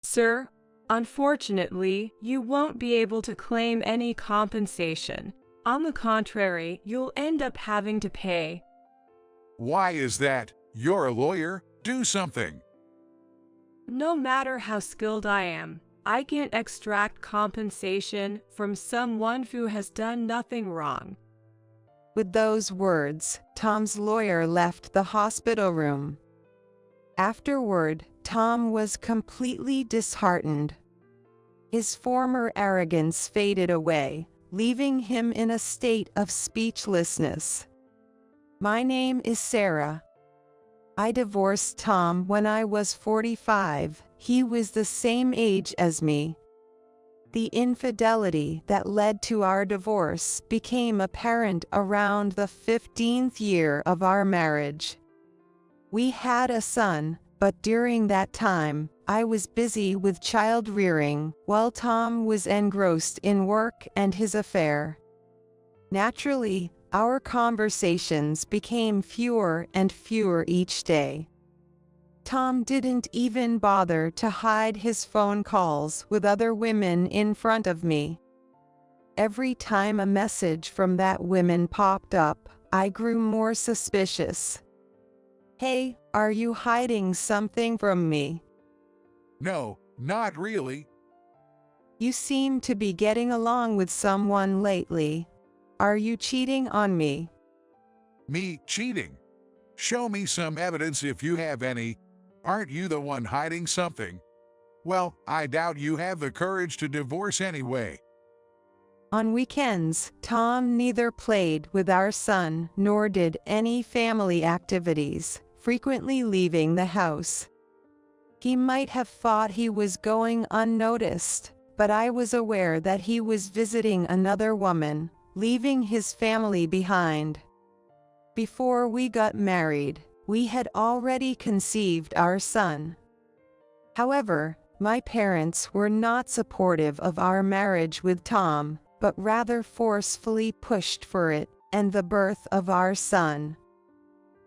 Sir, unfortunately, you won't be able to claim any compensation. On the contrary, you'll end up having to pay. Why is that? You're a lawyer. Do something. No matter how skilled I am, I can't extract compensation from someone who has done nothing wrong. With those words, Tom's lawyer left the hospital room. Afterward, Tom was completely disheartened. His former arrogance faded away, leaving him in a state of speechlessness. My name is Sarah. I divorced Tom when I was 45. He was the same age as me. The infidelity that led to our divorce became apparent around the 15th year of our marriage. We had a son, but during that time, I was busy with child rearing while Tom was engrossed in work and his affair. Naturally, our conversations became fewer and fewer each day. Tom didn't even bother to hide his phone calls with other women in front of me. Every time a message from that woman popped up, I grew more suspicious. Hey, are you hiding something from me? No, not really. You seem to be getting along with someone lately. Are you cheating on me? Me cheating? Show me some evidence if you have any. Aren't you the one hiding something? Well, I doubt you have the courage to divorce anyway. On weekends, Tom neither played with our son nor did any family activities, frequently leaving the house. He might have thought he was going unnoticed, but I was aware that he was visiting another woman, leaving his family behind. Before we got married, we had already conceived our son. However, my parents were not supportive of our marriage with Tom, but rather forcefully pushed for it and the birth of our son.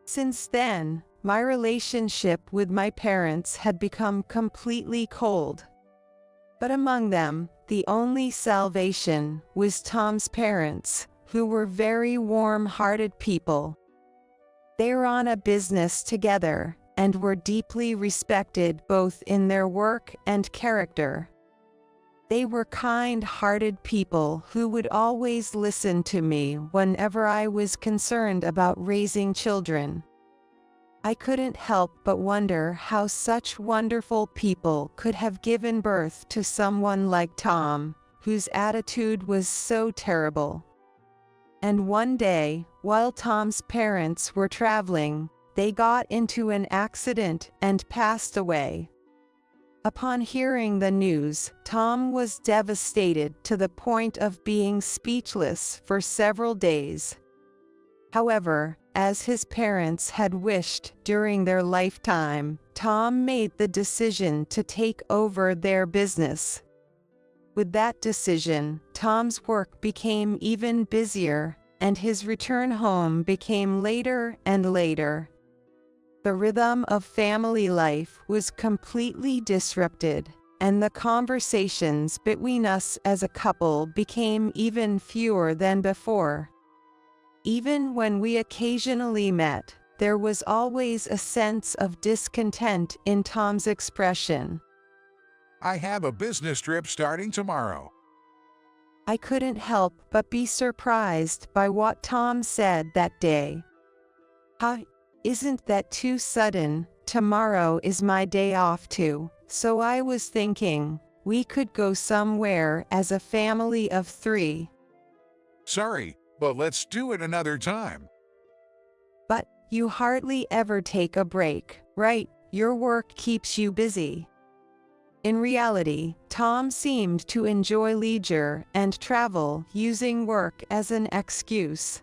Since then, my relationship with my parents had become completely cold. But among them, the only salvation was Tom's parents, who were very warm-hearted people. They ran a business together and were deeply respected both in their work and character. They were kind-hearted people who would always listen to me whenever I was concerned about raising children. I couldn't help but wonder how such wonderful people could have given birth to someone like Tom, whose attitude was so terrible. And one day, while Tom's parents were traveling, they got into an accident and passed away. Upon hearing the news, Tom was devastated to the point of being speechless for several days. However, as his parents had wished during their lifetime, Tom made the decision to take over their business. With that decision, Tom's work became even busier, and his return home became later and later. The rhythm of family life was completely disrupted, and the conversations between us as a couple became even fewer than before. Even when we occasionally met, there was always a sense of discontent in Tom's expression. I have a business trip starting tomorrow. I couldn't help but be surprised by what Tom said that day. Isn't that too sudden? Tomorrow is my day off too, so I was thinking we could go somewhere as a family of 3. Sorry, but let's do it another time. But you hardly ever take a break, right? Your work keeps you busy. In reality, Tom seemed to enjoy leisure and travel, using work as an excuse.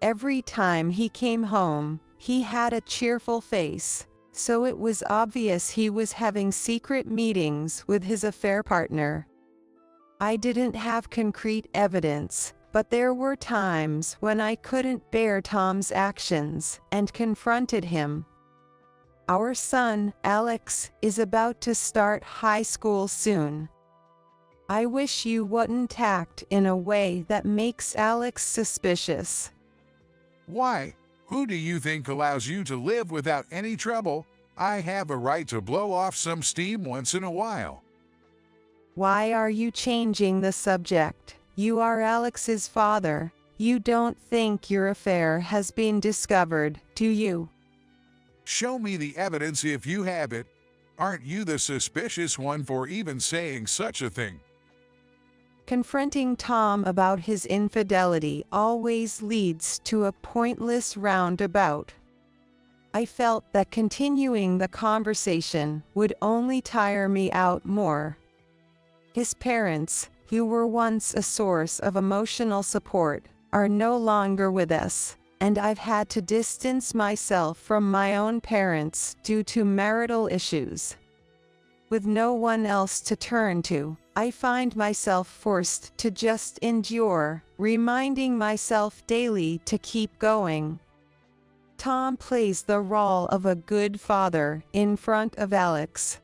Every time he came home, he had a cheerful face, so it was obvious he was having secret meetings with his affair partner. I didn't have concrete evidence, but there were times when I couldn't bear Tom's actions and confronted him. Our son, Alex, is about to start high school soon. I wish you wouldn't act in a way that makes Alex suspicious. Why? Who do you think allows you to live without any trouble? I have a right to blow off some steam once in a while. Why are you changing the subject? You are Alex's father. You don't think your affair has been discovered, do you? Show me the evidence if you have it. Aren't you the suspicious one for even saying such a thing? Confronting Tom about his infidelity always leads to a pointless roundabout. I felt that continuing the conversation would only tire me out more. His parents, who were once a source of emotional support, are no longer with us, and I've had to distance myself from my own parents due to marital issues. With no one else to turn to, I find myself forced to just endure, reminding myself daily to keep going. Tom plays the role of a good father in front of Alex.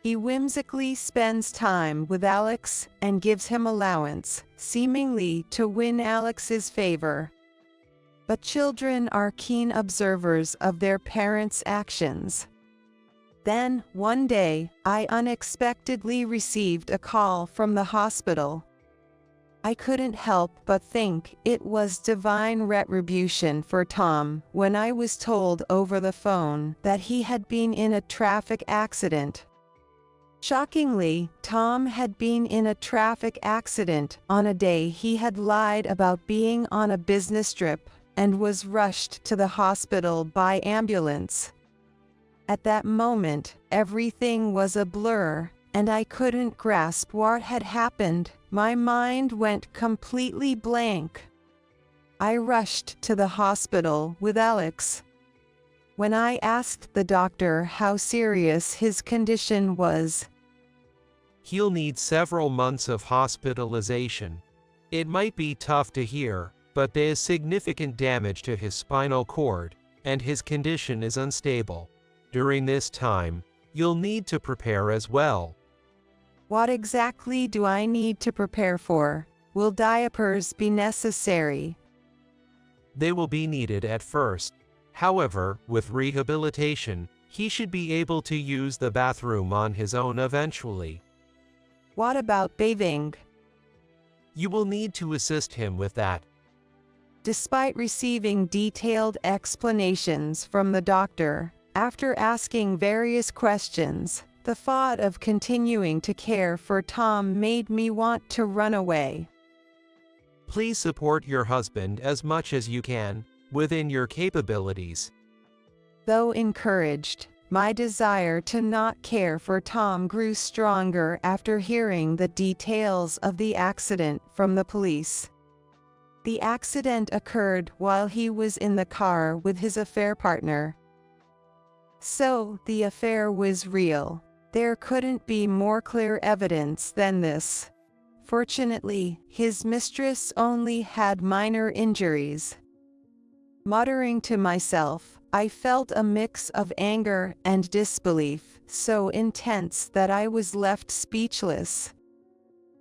He whimsically spends time with Alex and gives him allowance, seemingly to win Alex's favor. But children are keen observers of their parents' actions. Then, one day, I unexpectedly received a call from the hospital. I couldn't help but think it was divine retribution for Tom when I was told over the phone that he had been in a traffic accident. Shockingly, Tom had been in a traffic accident on a day he had lied about being on a business trip and was rushed to the hospital by ambulance. At that moment, everything was a blur, and I couldn't grasp what had happened. My mind went completely blank. I rushed to the hospital with Alex. When I asked the doctor how serious his condition was, "He'll need several months of hospitalization. It might be tough to hear, but there's significant damage to his spinal cord, and his condition is unstable. During this time, you'll need to prepare as well." what exactly do I need to prepare for? Will diapers be necessary? They will be needed at first. However, with rehabilitation, he should be able to use the bathroom on his own eventually. What about bathing? You will need to assist him with that. Despite receiving detailed explanations from the doctor, after asking various questions, the thought of continuing to care for Tom made me want to run away. Please support your husband as much as you can, within your capabilities. Though encouraged, my desire to not care for Tom grew stronger after hearing the details of the accident from the police. The accident occurred while he was in the car with his affair partner. So, the affair was real. There couldn't be more clear evidence than this. Fortunately, his mistress only had minor injuries. Muttering to myself, I felt a mix of anger and disbelief, so intense that I was left speechless.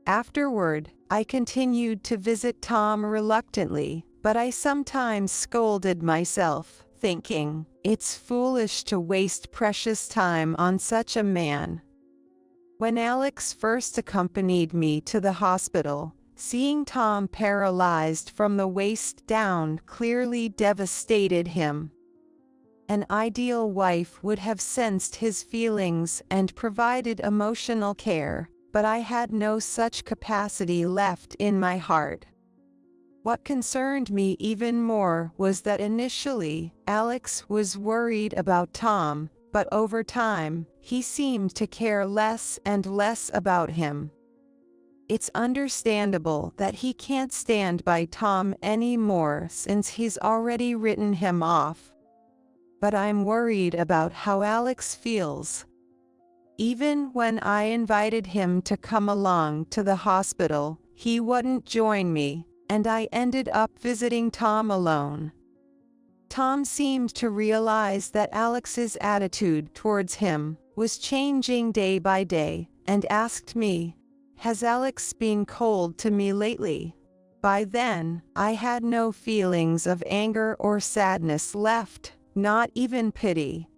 Afterward, I continued to visit Tom reluctantly, but I sometimes scolded myself, thinking, it's foolish to waste precious time on such a man. When Alex first accompanied me to the hospital, seeing Tom paralyzed from the waist down clearly devastated him. An ideal wife would have sensed his feelings and provided emotional care, but I had no such capacity left in my heart. What concerned me even more was that initially, Alex was worried about Tom, but over time, he seemed to care less and less about him. It's understandable that he can't stand by Tom anymore since he's already written him off. But I'm worried about how Alex feels. Even when I invited him to come along to the hospital, he wouldn't join me, and I ended up visiting Tom alone. Tom seemed to realize that Alex's attitude towards him was changing day by day and asked me, "Has Alex been cold to me lately?" By then, I had no feelings of anger or sadness left, not even pity.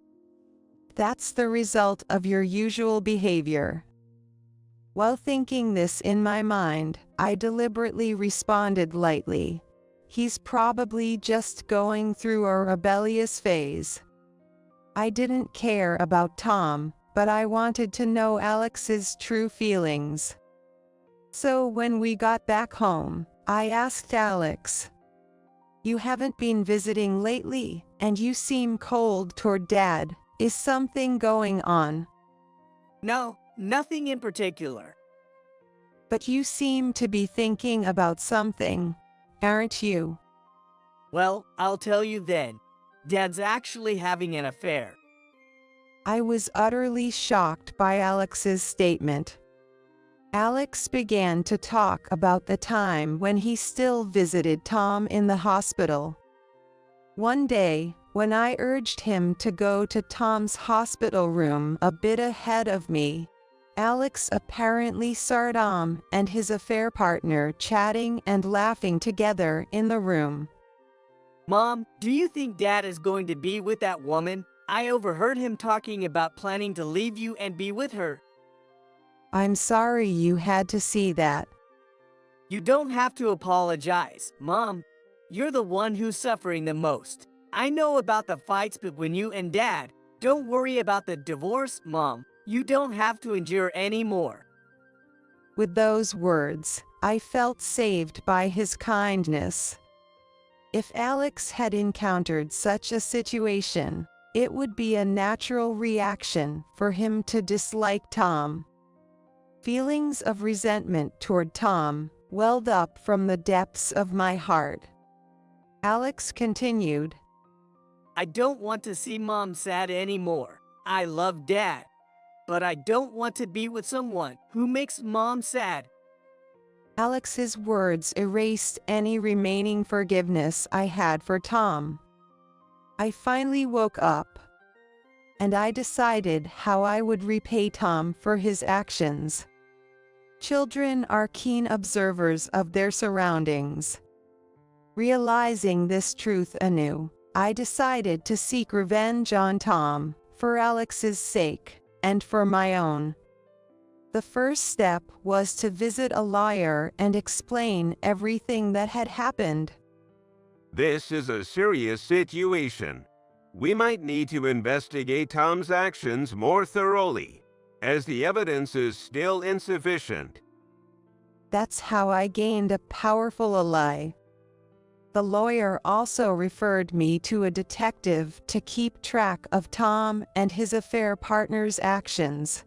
"That's the result of your usual behavior." While thinking this in my mind, I deliberately responded lightly, "He's probably just going through a rebellious phase." I didn't care about Tom, but I wanted to know Alex's true feelings. So when we got back home, I asked Alex, "You haven't been visiting lately, and you seem cold toward Dad. Is something going on?" No, nothing in particular. "But you seem to be thinking about something, aren't you?" Well, I'll tell you then. Dad's actually having an affair. I was utterly shocked by Alex's statement. Alex began to talk about the time when he still visited Tom in the hospital. One day, when I urged him to go to Tom's hospital room a bit ahead of me, Alex apparently saw Tom and his affair partner chatting and laughing together in the room. Mom, do you think Dad is going to be with that woman? I overheard him talking about planning to leave you and be with her. "I'm sorry you had to see that." You don't have to apologize, Mom. You're the one who's suffering the most. I know about the fights between you and Dad. Don't worry about the divorce, Mom. You don't have to endure any more. With those words, I felt saved by his kindness. If Alex had encountered such a situation, it would be a natural reaction for him to dislike Tom. Feelings of resentment toward Tom welled up from the depths of my heart. Alex continued, I don't want to see Mom sad anymore. I love Dad, but I don't want to be with someone who makes Mom sad. Alex's words erased any remaining forgiveness I had for Tom. I finally woke up, and I decided how I would repay Tom for his actions. Children are keen observers of their surroundings. Realizing this truth anew, I decided to seek revenge on Tom, for Alex's sake, and for my own. The first step was to visit a lawyer and explain everything that had happened. This is a serious situation. We might need to investigate Tom's actions more thoroughly, as the evidence is still insufficient. That's how I gained a powerful ally. The lawyer also referred me to a detective to keep track of Tom and his affair partner's actions.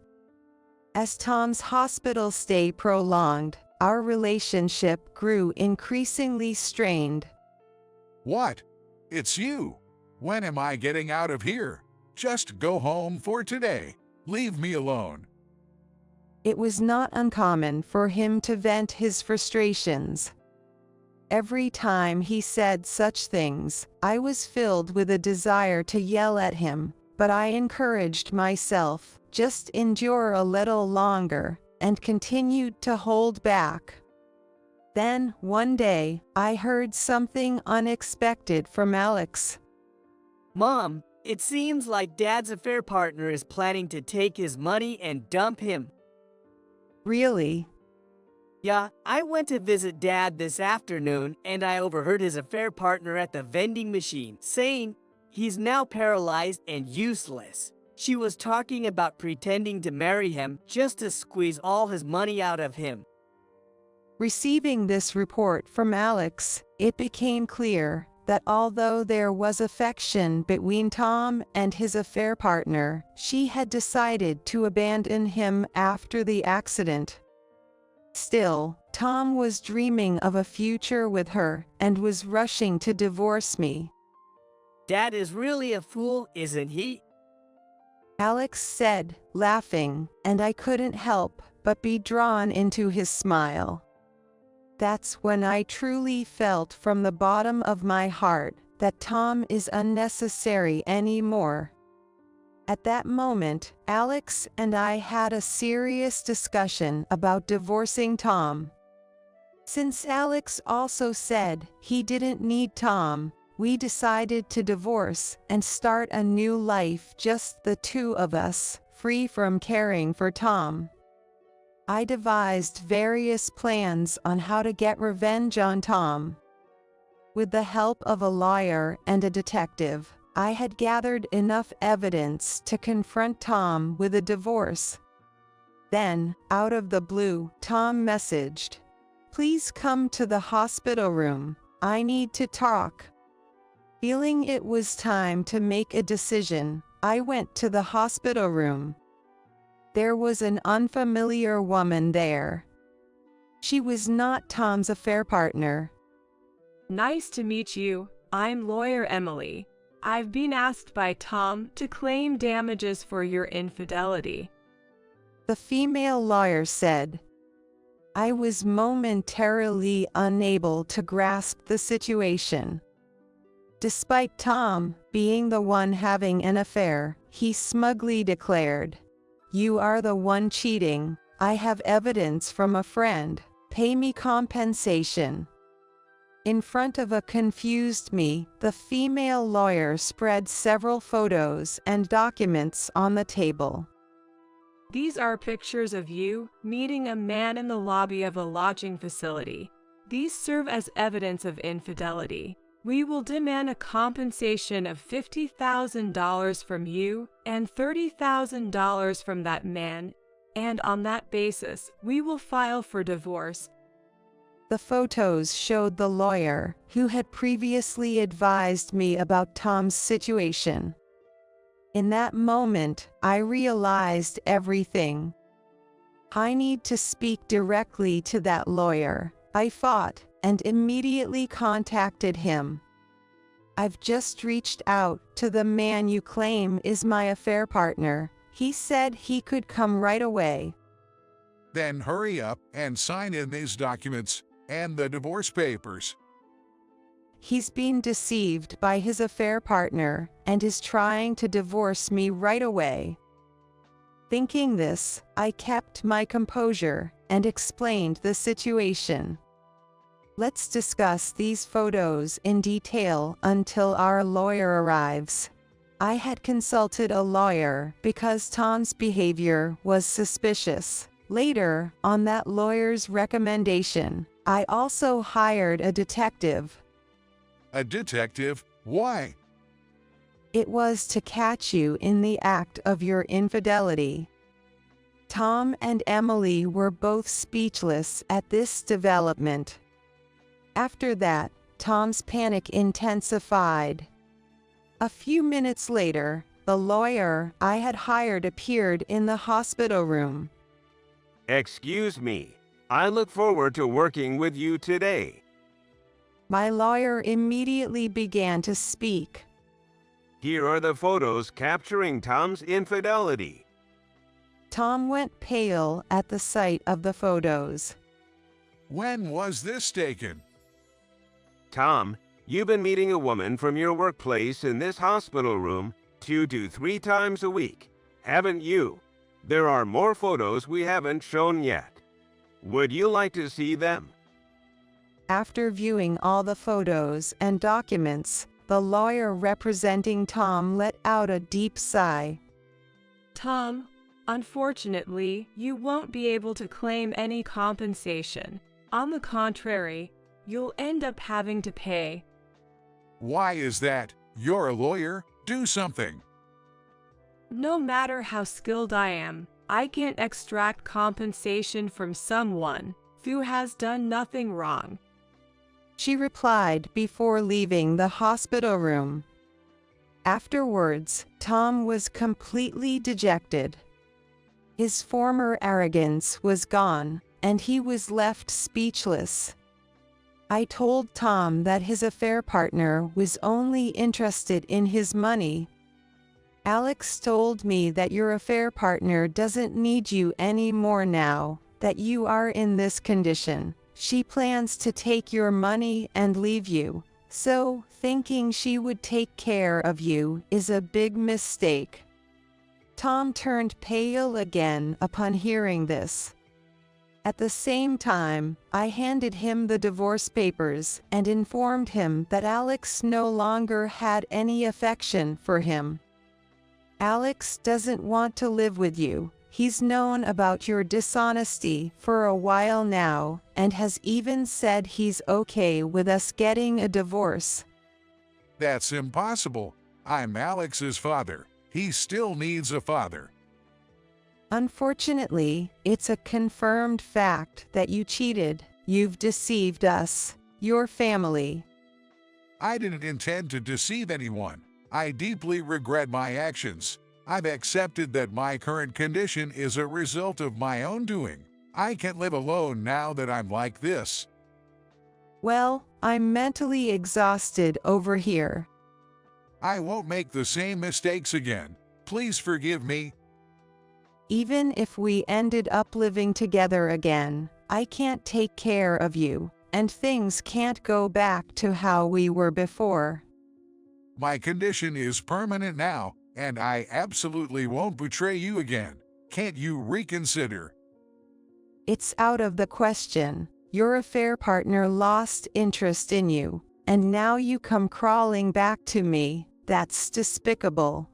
As Tom's hospital stay prolonged, our relationship grew increasingly strained. What? It's you. When am I getting out of here? Just go home for today. Leave me alone. It was not uncommon for him to vent his frustrations. Every time he said such things, I was filled with a desire to yell at him, but I encouraged myself, just endure a little longer, and continued to hold back. Then, one day, I heard something unexpected from Alex. Mom, it seems like Dad's affair partner is planning to take his money and dump him. Really? Yeah, I went to visit Dad this afternoon and I overheard his affair partner at the vending machine saying he's now paralyzed and useless. She was talking about pretending to marry him just to squeeze all his money out of him. Receiving this report from Alex, it became clear that although there was affection between Tom and his affair partner, she had decided to abandon him after the accident. Still, Tom was dreaming of a future with her and was rushing to divorce me. Dad is really a fool, isn't he? Alex said, laughing, and I couldn't help but be drawn into his smile. That's when I truly felt from the bottom of my heart that Tom is unnecessary anymore. At that moment, Alex and I had a serious discussion about divorcing Tom. Since Alex also said he didn't need Tom, we decided to divorce and start a new life, just the two of us, free from caring for Tom. I devised various plans on how to get revenge on Tom. With the help of a lawyer and a detective, I had gathered enough evidence to confront Tom with a divorce. Then, out of the blue, Tom messaged, "Please come to the hospital room. I need to talk." Feeling it was time to make a decision, I went to the hospital room. There was an unfamiliar woman there. She was not Tom's affair partner. Nice to meet you. I'm lawyer Emily. I've been asked by Tom to claim damages for your infidelity. The female lawyer said. I was momentarily unable to grasp the situation. Despite Tom being the one having an affair, he smugly declared, "You are the one cheating. I have evidence from a friend. Pay me compensation." In front of a confused me, the female lawyer spread several photos and documents on the table. These are pictures of you meeting a man in the lobby of a lodging facility. These serve as evidence of infidelity. We will demand a compensation of $50,000 from you and $30,000 from that man, and on that basis, we will file for divorce. The photos showed the lawyer, who had previously advised me about Tom's situation. In that moment, I realized everything. I need to speak directly to that lawyer, I thought, and immediately contacted him. I've just reached out to the man you claim is my affair partner. He said he could come right away. Then hurry up and sign in these documents and the divorce papers. He's been deceived by his affair partner and is trying to divorce me right away. Thinking this, I kept my composure and explained the situation. Let's discuss these photos in detail until our lawyer arrives. I had consulted a lawyer because Tom's behavior was suspicious. Later, on that lawyer's recommendation, I also hired a detective. A detective? Why? It was to catch you in the act of your infidelity. Tom and Emily were both speechless at this development. After that, Tom's panic intensified. A few minutes later, the lawyer I had hired appeared in the hospital room. Excuse me. I look forward to working with you today. My lawyer immediately began to speak. Here are the photos capturing Tom's infidelity. Tom went pale at the sight of the photos. When was this taken? Tom, you've been meeting a woman from your workplace in this hospital room 2 to 3 times a week, haven't you? There are more photos we haven't shown yet. Would you like to see them? After viewing all the photos and documents, the lawyer representing Tom let out a deep sigh. Tom, unfortunately, you won't be able to claim any compensation. On the contrary, you'll end up having to pay. Why is that? You're a lawyer. Do something. No matter how skilled I am, I can't extract compensation from someone who has done nothing wrong. She replied before leaving the hospital room. Afterwards, Tom was completely dejected. His former arrogance was gone, and he was left speechless. I told Tom that his affair partner was only interested in his money. Alex told me that your affair partner doesn't need you anymore now that you are in this condition. She plans to take your money and leave you, So, thinking she would take care of you is a big mistake." Tom turned pale again upon hearing this. At the same time, I handed him the divorce papers and informed him that Alex no longer had any affection for him. "Alex doesn't want to live with you. He's known about your dishonesty for a while now, and has even said he's okay with us getting a divorce." That's impossible. I'm Alex's father. He still needs a father. "Unfortunately, it's a confirmed fact that you cheated. You've deceived us, your family." I didn't intend to deceive anyone. I deeply regret my actions. I've accepted that my current condition is a result of my own doing. I can't live alone now that I'm like this. "Well, I'm mentally exhausted over here." I won't make the same mistakes again. Please forgive me. "Even if we ended up living together again, I can't take care of you, and things can't go back to how we were before." My condition is permanent now, and I absolutely won't betray you again. Can't you reconsider? "It's out of the question. Your affair partner lost interest in you, and now you come crawling back to me. That's despicable."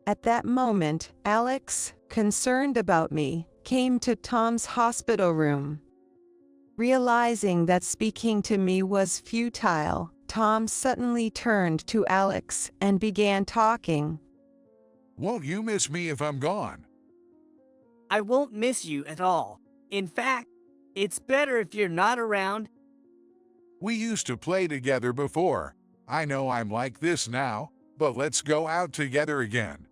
At that moment, Alex, concerned about me, came to Tom's hospital room. Realizing that speaking to me was futile, Tom suddenly turned to Alex and began talking. Won't you miss me if I'm gone? I won't miss you at all. In fact, it's better if you're not around. We used to play together before. I know I'm like this now, but let's go out together again.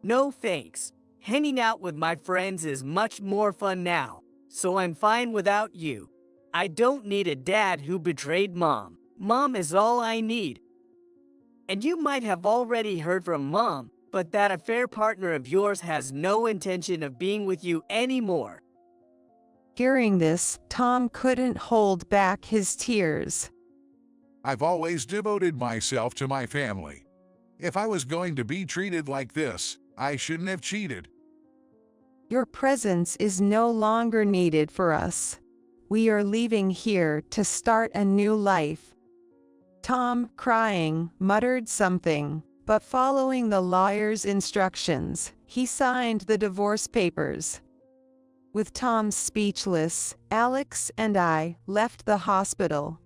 No thanks. Hanging out with my friends is much more fun now, so I'm fine without you. I don't need a dad who betrayed Mom. Mom is all I need. And you might have already heard from Mom, but that affair partner of yours has no intention of being with you anymore." Hearing this, Tom couldn't hold back his tears. I've always devoted myself to my family. If I was going to be treated like this, I shouldn't have cheated. "Your presence is no longer needed for us. We are leaving here to start a new life." Tom, crying, muttered something, but following the lawyer's instructions, he signed the divorce papers. With Tom speechless, Alex and I left the hospital.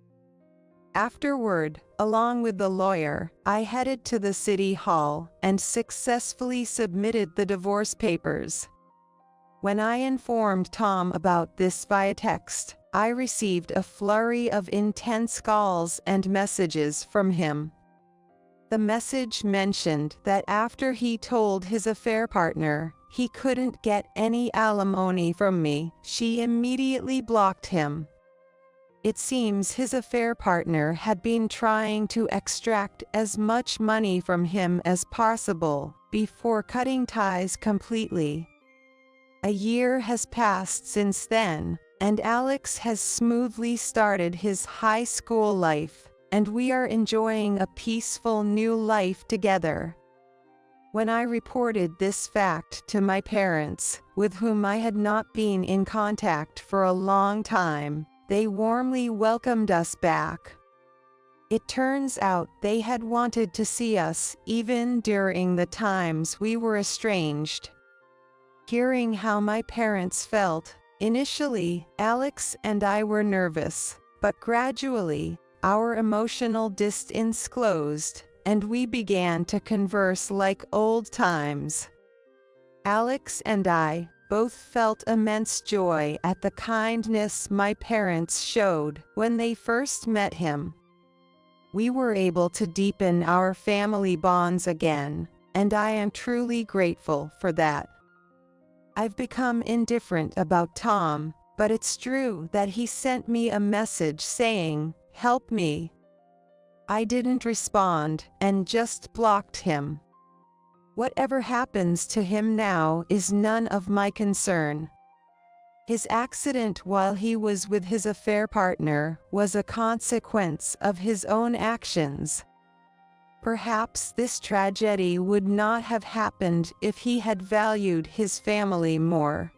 Afterward, along with the lawyer, I headed to the city hall and successfully submitted the divorce papers. When I informed Tom about this via text, I received a flurry of intense calls and messages from him. The message mentioned that after he told his affair partner he couldn't get any alimony from me, she immediately blocked him. It seems his affair partner had been trying to extract as much money from him as possible before cutting ties completely. A year has passed since then, and Alex has smoothly started his high school life, and we are enjoying a peaceful new life together. When I reported this fact to my parents, with whom I had not been in contact for a long time, they warmly welcomed us back. It turns out they had wanted to see us even during the times we were estranged. Hearing how my parents felt, initially, Alex and I were nervous, but gradually, our emotional distance closed, and we began to converse like old times. Alex and I both felt immense joy at the kindness my parents showed when they first met him. We were able to deepen our family bonds again, and I am truly grateful for that. I've become indifferent about Tom, but it's true that he sent me a message saying, "Help me." I didn't respond and just blocked him. Whatever happens to him now is none of my concern. His accident while he was with his affair partner was a consequence of his own actions. Perhaps this tragedy would not have happened if he had valued his family more.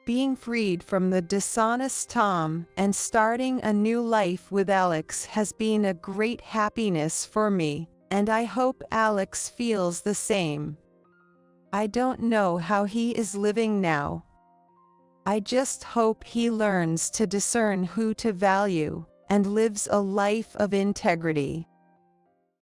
Being freed from the dishonest Tom and starting a new life with Alex has been a great happiness for me, and I hope Alex feels the same. I don't know how he is living now. I just hope he learns to discern who to value and lives a life of integrity.